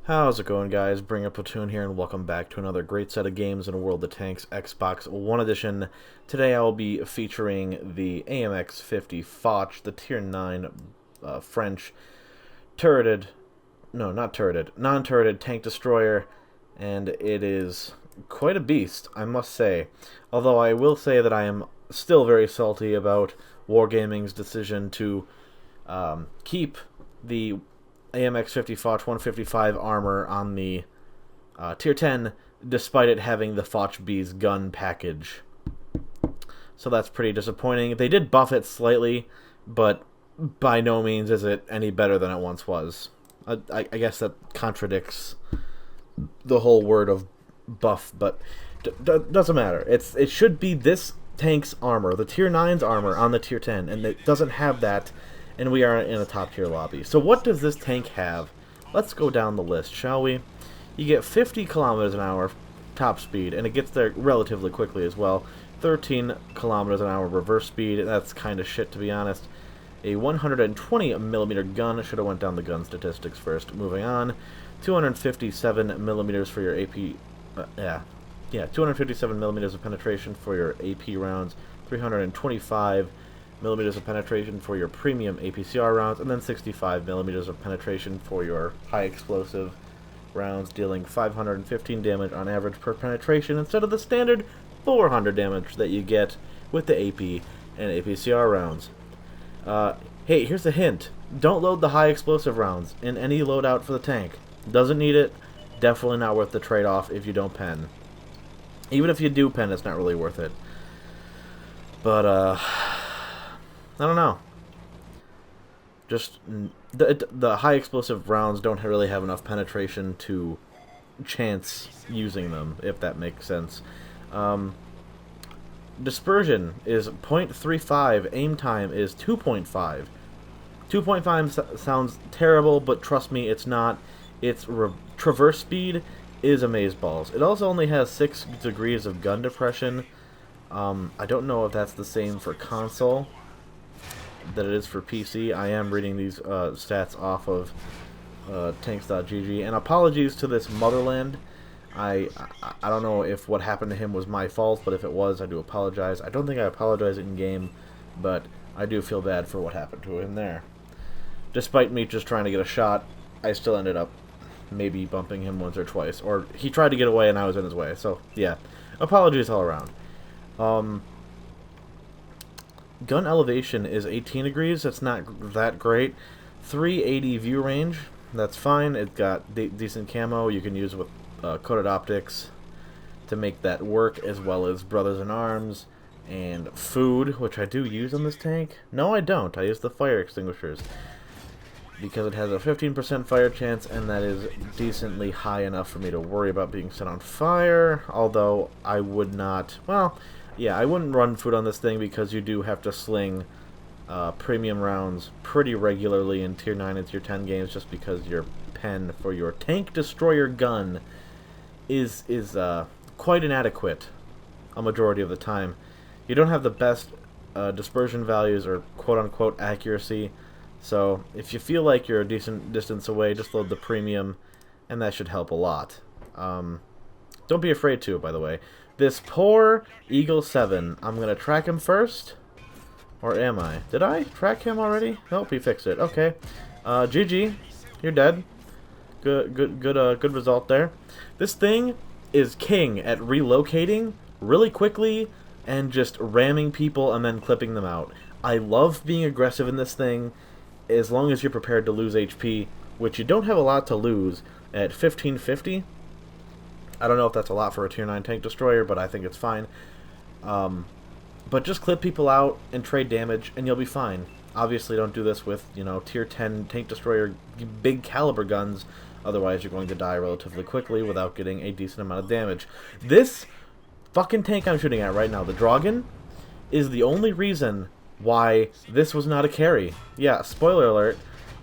How's it going, guys? Bring a Platoon here, and welcome back to another great set of games in a World of Tanks Xbox One Edition. Today I will be featuring the AMX 50 Foch, the Tier 9 French turreted, no, not turreted, non-turreted tank destroyer, and it is quite a beast, I must say. Although I will say that I am still very salty about Wargaming's decision to keep the AMX 50 Foch 155 armor on the Tier 10, despite it having the Foch B's gun package. So that's pretty disappointing. They did buff it slightly, but by no means is it any better than it once was. I guess that contradicts the whole word of buff, but doesn't matter. It should be this tank's armor, the Tier 9's armor on the Tier 10, and it doesn't have that. And we are in a top-tier lobby. So what does this tank have? Let's go down the list, shall we? You get 50 kilometers an hour top speed, and it gets there relatively quickly as well. 13 kilometers an hour reverse speed. That's kind of shit, to be honest. A 120 millimeter gun. Should have went down the gun statistics first. Moving on. 257 millimeters for your AP. 257 millimeters of penetration for your AP rounds. 325 millimeters of penetration for your premium APCR rounds, and then 65 millimeters of penetration for your high explosive rounds, dealing 515 damage on average per penetration instead of the standard 400 damage that you get with the AP and APCR rounds. Hey, here's a hint. Don't load the high explosive rounds in any loadout for the tank. Doesn't need it. Definitely not worth the trade-off if you don't pen. Even if you do pen, it's not really worth it. But, I don't know. Just the high explosive rounds don't really have enough penetration to chance using them, if that makes sense. Dispersion is 0.35. Aim time is 2.5. 2.5 sounds terrible, but trust me, it's not. Its traverse speed is amazeballs. It also only has 6 degrees of gun depression. I don't know if that's the same for console that it is for PC. I am reading these stats off of tanks.gg, and apologies to this Motherland. I don't know if what happened to him was my fault, but if it was, I do apologize. I don't think I apologize in game, but I do feel bad for what happened to him there. Despite me just trying to get a shot, I still ended up maybe bumping him once or twice, or he tried to get away and I was in his way. So yeah, apologies all around. Gun elevation is 18 degrees. That's not that great. 380 view range. That's fine. It got decent camo. You can use with coated optics to make that work, as well as Brothers in Arms and food, which I do use on this tank. No, I don't. I use the fire extinguishers because it has a 15% fire chance, and that is decently high enough for me to worry about being set on fire. Although I would not. Well, yeah, I wouldn't run food on this thing because you do have to sling premium rounds pretty regularly in Tier 9 and Tier 10 games, just because your pen for your tank destroyer gun is quite inadequate a majority of the time. You don't have the best dispersion values or quote-unquote accuracy, so if you feel like you're a decent distance away, just load the premium, and that should help a lot. Don't be afraid to, by the way. This poor Eagle 7, I'm going to track him first. Or am I? Did I track him already? Nope, he fixed it. Okay. GG. You're dead. Good result there. This thing is king at relocating really quickly and just ramming people and then clipping them out. I love being aggressive in this thing as long as you're prepared to lose HP, which you don't have a lot to lose at 1550. I don't know if that's a lot for a Tier 9 tank destroyer, but I think it's fine. But just clip people out and trade damage, and you'll be fine. Obviously, don't do this with, Tier 10 tank destroyer big caliber guns. Otherwise, you're going to die relatively quickly without getting a decent amount of damage. This fucking tank I'm shooting at right now, the Draugen, is the only reason why this was not a carry. Yeah, spoiler alert.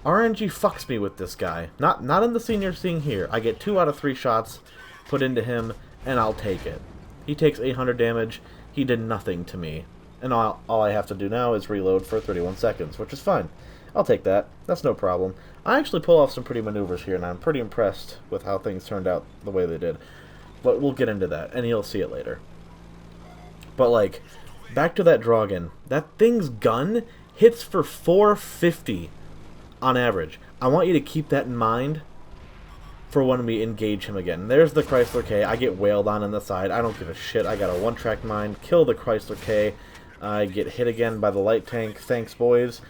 RNG fucks me with this guy. Not in the scene you're seeing here. I get 2 out of 3 shots put into him, and I'll take it. He takes 800 damage. He did nothing to me. And all I have to do now is reload for 31 seconds, which is fine. I'll take that. That's no problem. I actually pull off some pretty maneuvers here, and I'm pretty impressed with how things turned out the way they did. But we'll get into that, and you'll see it later. But, like, back to that Draugen. That thing's gun hits for 450 on average. I want you to keep that in mind for when we engage him again. There's the Chrysler K. I get wailed on the side. I don't give a shit. I got a one-track mind. Kill the Chrysler K. I get hit again by the light tank. Thanks, boys.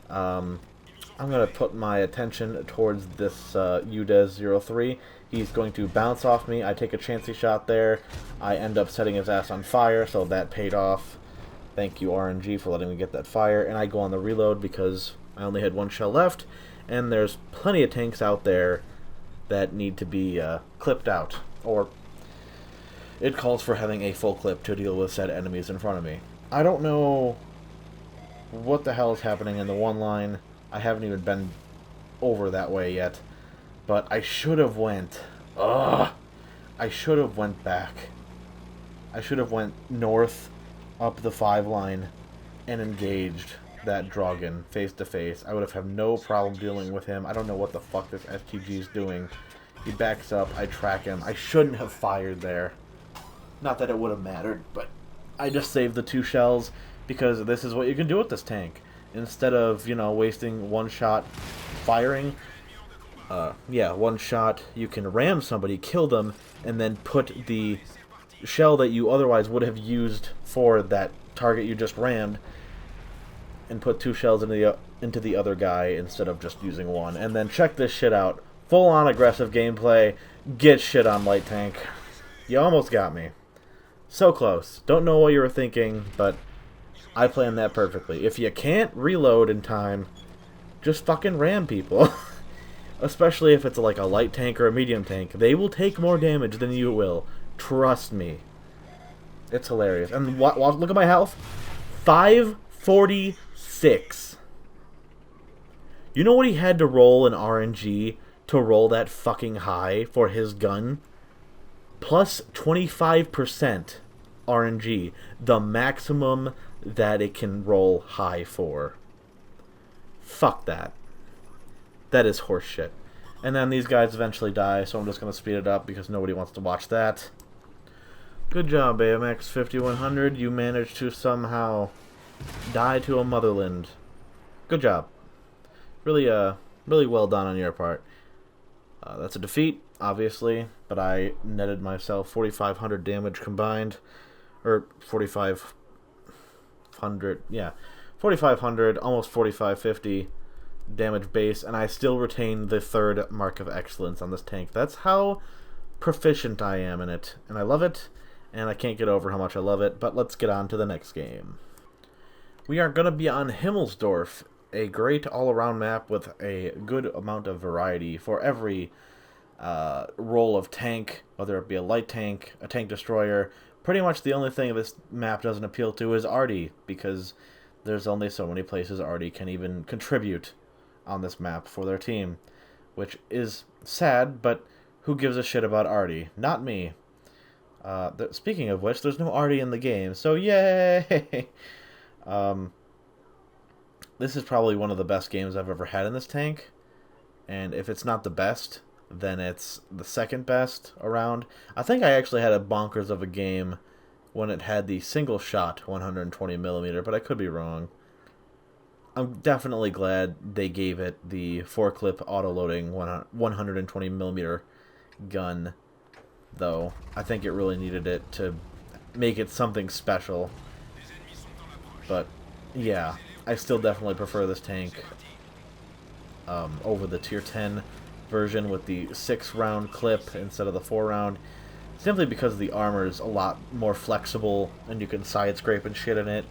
I'm going to put my attention towards this UDES 03. He's going to bounce off me. I take a chancy shot there. I end up setting his ass on fire, so that paid off. Thank you, RNG, for letting me get that fire. And I go on the reload because I only had one shell left. And there's plenty of tanks out there that need to be clipped out. Or it calls for having a full clip to deal with said enemies in front of me. I don't know what the hell is happening in the one line. I haven't even been over that way yet. But I should have went. Ugh! I should have went back. I should have went north up the 5 line and engaged that Draugen face to face. I would have had no problem dealing with him. I don't know what the fuck this STG is doing. He backs up. I track him. I shouldn't have fired there. Not that it would have mattered, but I just saved the 2 shells because this is what you can do with this tank. Instead of, you know, wasting one shot firing, one shot, you can ram somebody, kill them, and then put the shell that you otherwise would have used for that target you just rammed, and put 2 shells into the other guy instead of just using one. And then check this shit out. Full-on aggressive gameplay. Get shit on light tank. You almost got me. So close. Don't know what you were thinking, but I planned that perfectly. If you can't reload in time, just fucking ram people. Especially if it's like a light tank or a medium tank. They will take more damage than you will. Trust me. It's hilarious. And look at my health. 546. You know what he had to roll in RNG to roll that fucking high for his gun? Plus 25% RNG. The maximum that it can roll high for. Fuck that. That is horseshit. And then these guys eventually die, so I'm just going to speed it up because nobody wants to watch that. Good job, AMX 5100. You managed to somehow die to a motherland. Good job. Really, really well done on your part. That's a defeat, obviously, but I netted myself 4,500 damage combined. Or 4,500, yeah. 4,500, almost 4,550 damage base, and I still retain the 3rd mark of excellence on this tank. That's how proficient I am in it, and I love it, and I can't get over how much I love it, but let's get on to the next game. We are going to be on Himmelsdorf, a great all-around map with a good amount of variety for every role of tank, whether it be a light tank, a tank destroyer. Pretty much the only thing this map doesn't appeal to is Artie, because there's only so many places Artie can even contribute on this map for their team, which is sad, but who gives a shit about Artie? Not me. Speaking of which, there's no Artie in the game, so yay! This is probably one of the best games I've ever had in this tank, and if it's not the best, then it's the 2nd best around. I think I actually had a bonkers of a game when it had the single shot 120mm, but I could be wrong. I'm definitely glad they gave it the 4-clip auto-loading 120mm gun, though. I think it really needed it to make it something special. But, yeah, I still definitely prefer this tank over the Tier 10 version with the 6-round clip instead of the 4-round. Simply because the armor is a lot more flexible and you can side scrape and shit in it.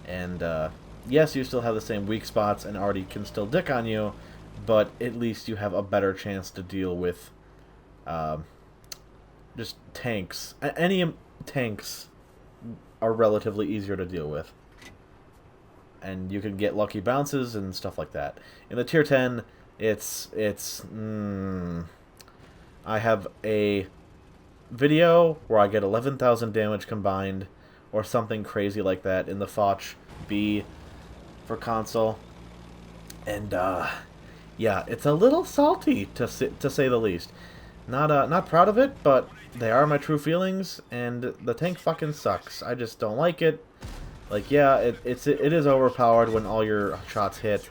And, yes, you still have the same weak spots and Artie can still dick on you, but at least you have a better chance to deal with just tanks. Any tanks are relatively easier to deal with. And you can get lucky bounces and stuff like that. In the Tier 10, I have a video where I get 11,000 damage combined, or something crazy like that in the Foch B for console. And yeah, it's a little salty to say the least. Not proud of it, but they are my true feelings, and the tank fucking sucks. I just don't like it. Like, yeah, it is overpowered when all your shots hit,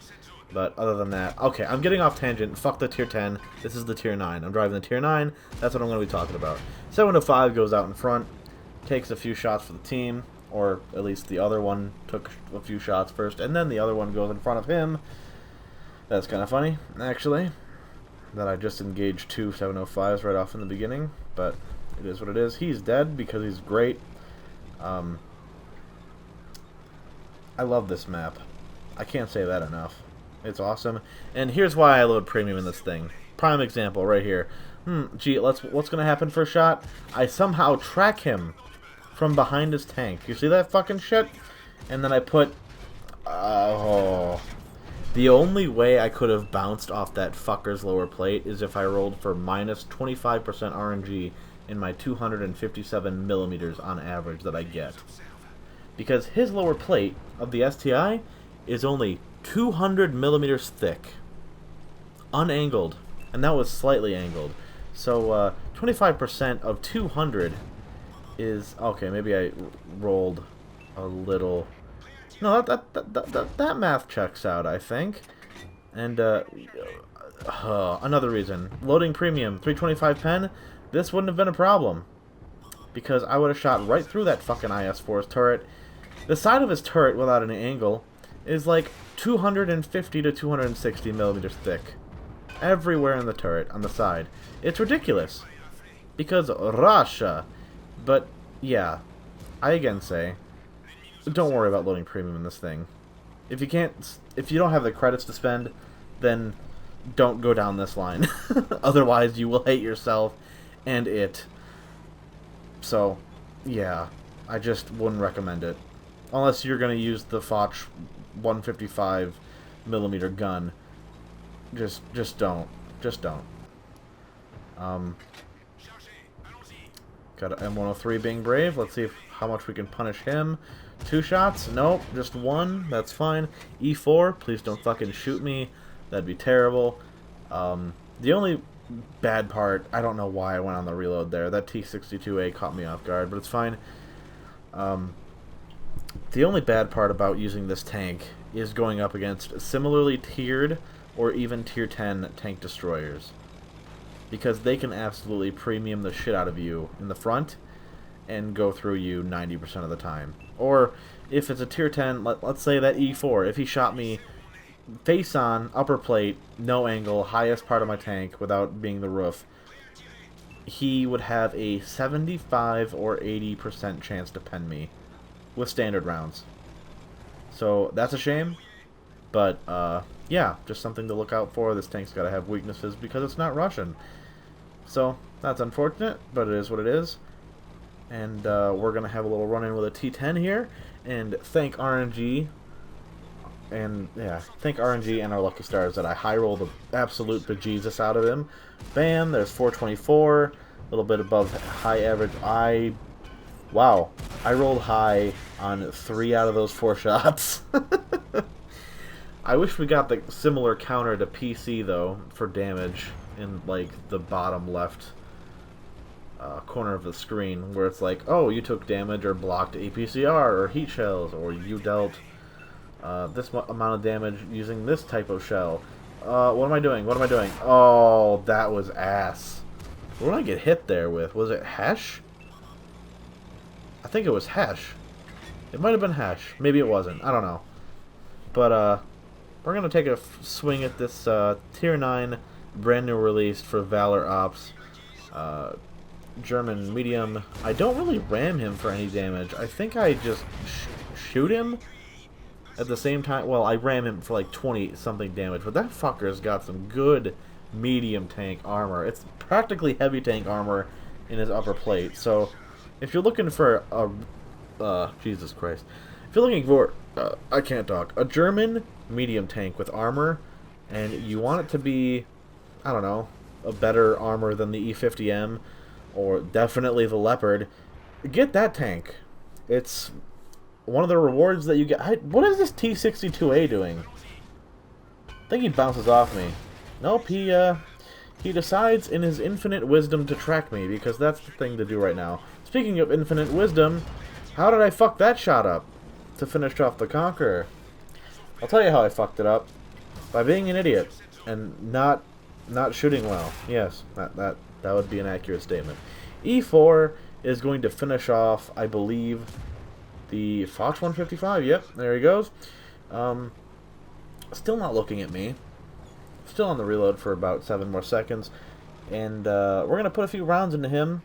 but other than that, okay, I'm getting off tangent. Fuck the tier 10. This is the tier 9. I'm driving the tier 9. That's what I'm going to be talking about. 705 goes out in front, takes a few shots for the team, or at least the other one took a few shots first, and then the other one goes in front of him. That's kind of funny, actually, that I just engaged two 705s right off in the beginning, but it is what it is. He's dead because he's great. I love this map. I can't say that enough. It's awesome. And here's why I load premium in this thing. Prime example right here. Gee, what's going to happen for a shot? I somehow track him from behind his tank. You see that fucking shit? And then I put... oh... The only way I could have bounced off that fucker's lower plate is if I rolled for minus 25% RNG in my 257 millimeters on average that I get. Because his lower plate of the STI is only 200 millimeters thick. Unangled. And that was slightly angled. So 25% of 200 is... okay, maybe I rolled a little... no, that math checks out, I think. And, another reason. Loading premium, 325 pen, this wouldn't have been a problem. Because I would have shot right through that fucking IS-4's turret. The side of his turret, without any angle, is like 250 to 260 millimeters thick. Everywhere in the turret, on the side. It's ridiculous. Because Russia. But, yeah. I again say... don't worry about loading premium in this thing. If you don't have the credits to spend, then don't go down this line. Otherwise, you will hate yourself and it. So, yeah, I just wouldn't recommend it. Unless you're going to use the Foch 155 millimeter gun. Just don't. Just don't. Got an M103 being brave. Let's see how much we can punish him. 2 shots? Nope, just 1. That's fine. E4, please don't fucking shoot me. That'd be terrible. The only bad part, I don't know why I went on the reload there. That T62A caught me off guard, but it's fine. The only bad part about using this tank is going up against similarly tiered or even tier 10 tank destroyers. Because they can absolutely premium the shit out of you in the front and go through you 90% of the time. Or if it's a tier 10, let's say that E4, if he shot me face on, upper plate, no angle, highest part of my tank without being the roof, he would have a 75 or 80% chance to pen me with standard rounds. So that's a shame, but yeah, just something to look out for. This tank's got to have weaknesses because it's not Russian. So that's unfortunate, but it is what it is. And we're going to have a little run-in with a T10 here, and thank RNG, and yeah, thank RNG and our lucky stars that I high-rolled the absolute bejesus out of him. Bam, there's 424, a little bit above high average. Wow, I rolled high on 3 out of those 4 shots. I wish we got the similar counter to PC, though, for damage in, like, the bottom left corner of the screen, where it's like, oh, you took damage or blocked APCR or heat shells, or you dealt this amount of damage using this type of shell. What am I doing? What am I doing? Oh, that was ass. What did I get hit there with? Was it Hesh? I think it was Hesh. It might have been Hesh. Maybe it wasn't. I don't know. But, we're going to take a swing at this Tier 9 brand new release for Valor Ops. German medium. I don't really ram him for any damage. I think I just shoot him at the same time. Well, I ram him for like 20-something damage, but that fucker's got some good medium tank armor. It's practically heavy tank armor in his upper plate. So, if you're looking for a... Jesus Christ. If you're looking for... I can't talk. A German medium tank with armor, and you want it to be, I don't know, a better armor than the E50M, or definitely the Leopard, get that tank. It's one of the rewards that you get. What is this T62A doing? think he bounces off me. Nope, he decides in his infinite wisdom to track me, because that's the thing to do right now. Speaking of infinite wisdom, how did I fuck that shot up to finish off the Conqueror? I'll tell you how I fucked it up. By being an idiot and not shooting well. Yes, that would be an accurate statement. E4 is going to finish off, I believe, the Foch 155. Yep, there he goes. Still not looking at me. Still on the reload for about 7 more seconds. And we're going to put a few rounds into him.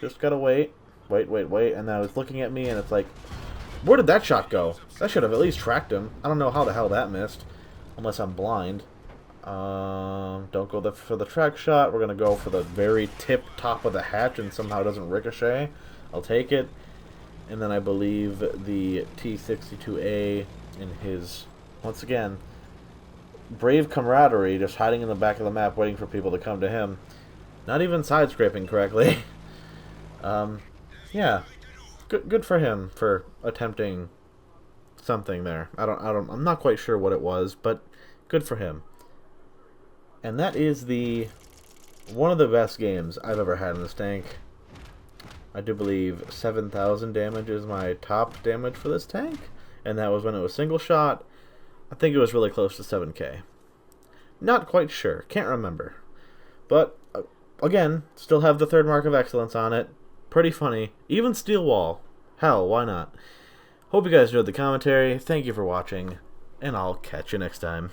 Just gotta wait. Wait. And then I was looking at me and it's like, where did that shot go? That should have at least tracked him. I don't know how the hell that missed. Unless I'm blind. Don't go for the track shot. We're going to go for the very tip top of the hatch and somehow it doesn't ricochet. I'll take it. And then I believe the T-62A in his, once again, brave camaraderie, just hiding in the back of the map waiting for people to come to him. Not even side-scraping correctly. Yeah. Good for him for attempting something there. I'm not quite sure what it was, but good for him. And that is one of the best games I've ever had in this tank. I do believe 7,000 damage is my top damage for this tank, and that was when it was single shot. I think it was really close to 7k. Not quite sure, can't remember. But again, still have the 3rd mark of excellence on it. Pretty funny. Even steel wall. Hell, why not? Hope you guys enjoyed the commentary. Thank you for watching, and I'll catch you next time.